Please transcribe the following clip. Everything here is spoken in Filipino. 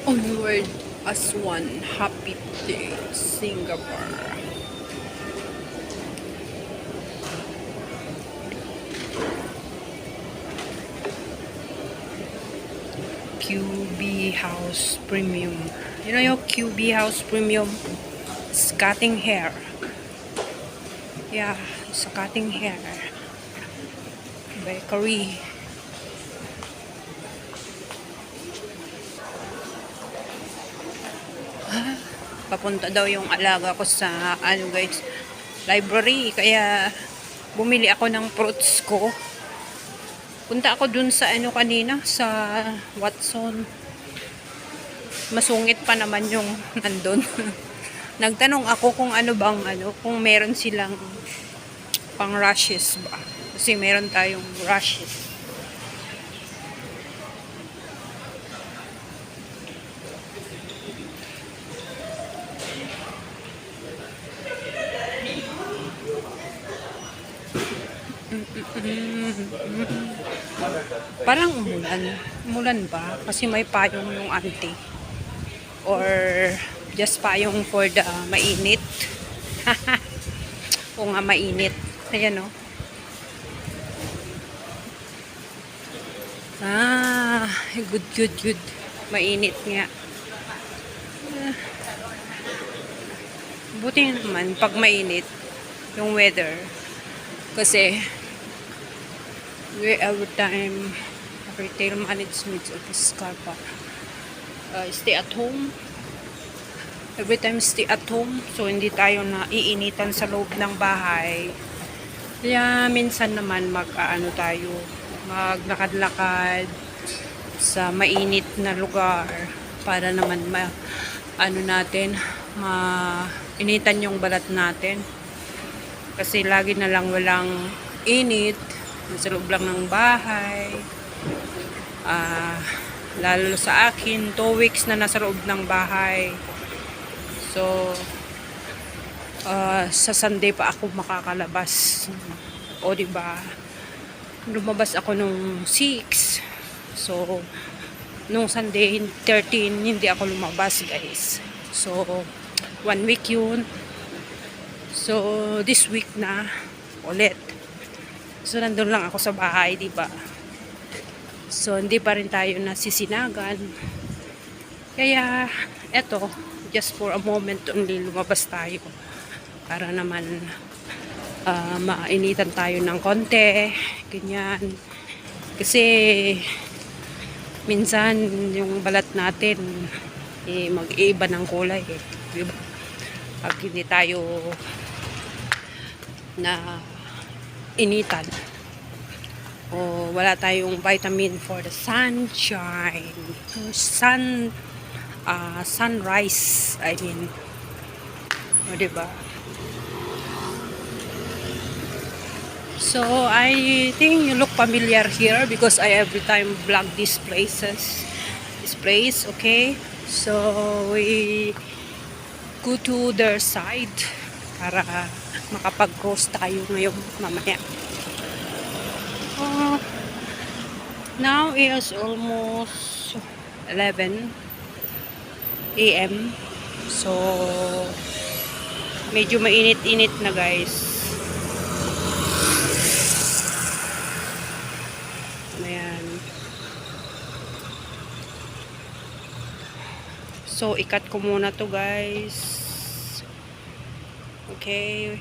Onward as one. Happy day, Singapore. QB House Premium. You know yung QB House Premium? It's cutting hair. Yeah, it's a cutting hair. Bakery. Papunta daw yung alaga ko sa guys, library, kaya bumili ako ng fruits ko. Punta ako dun sa kanina sa Watson. Masungit pa naman yung nandun. Nagtanong ako kung kung meron silang pang rashes ba, kasi meron tayong rashes. Parang umulan ba? Kasi may payong yung auntie. Or just payong for the mainit. O nga mainit. Ayan o. Good. Mainit nga. Buti naman pag mainit yung weather. Kasi every time retail management of Scarpa stay at home, every time stay at home, so hindi tayo na iinitan sa loob ng bahay. Kaya minsan naman tayo maglakad-lakad sa mainit na lugar para naman mainitan yung balat natin, kasi lagi na lang walang init sa loob lang ng bahay. Lalo sa akin, 2 weeks na nasa loob ng bahay. So sa Sunday pa ako makakalabas. O diba, lumabas ako nung 6. So nung Sunday 13 hindi ako lumabas, guys. So 1 week yun. So this week na ulit. So nandun lang ako sa bahay, diba? So hindi pa rin tayo nasisinagan. Kaya eto, just for a moment only, lumabas tayo para naman mainitan tayo ng konti, ganyan. Kasi minsan yung balat natin mag-iiba ng kulay, diba? Pag hindi tayo na initan o wala tayong vitamin for the sunshine, sunrise, o diba? So I think you look familiar here because I every time vlog this place, okay? So we go to their side para makapag-cross tayo ngayong mamaya. Now is almost 11 AM. So medyo mainit-init na, guys. Ayan. So ikat ko muna to, guys. Okay.